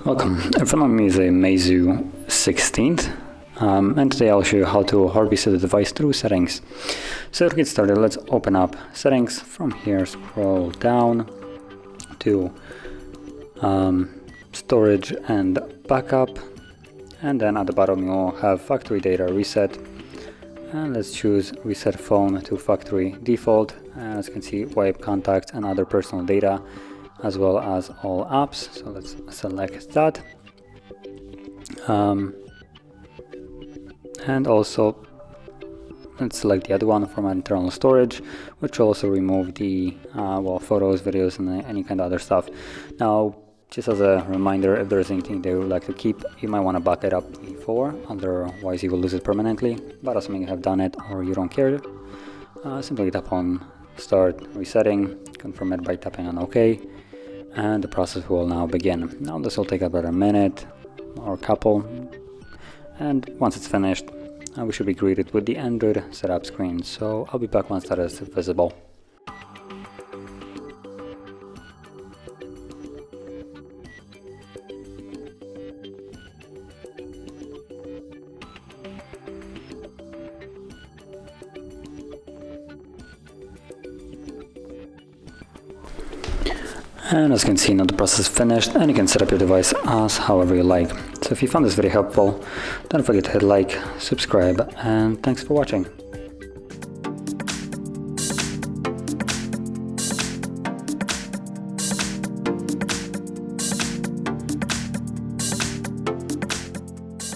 Welcome, in front of me is a MEIZU 16th, and today I'll show you how to hard reset the device through settings. So to get started, let's open up settings. From here, scroll down to storage and backup, and then at the bottom you'll have factory data reset, and let's choose reset phone to factory default. And as you can see, wipe contacts and other personal data, as well as all apps. So let's select that. And also let's select the other one from internal storage, which will also remove the photos, videos, and any kind of other stuff. Now, just as a reminder, if there's anything they would like to keep, you might want to back it up before, otherwise you will lose it permanently. But assuming you have done it or you don't care, simply tap on start resetting, confirm it by tapping on OK, and the process will now begin. Now this will take about a minute or a couple, and once it's finished, we should be greeted with the Android setup screen. So I'll be back once that is visible. And as you can see, now the process is finished, and you can set up your device as however you like. So if you found this video helpful, don't forget to hit like, subscribe, and thanks for watching.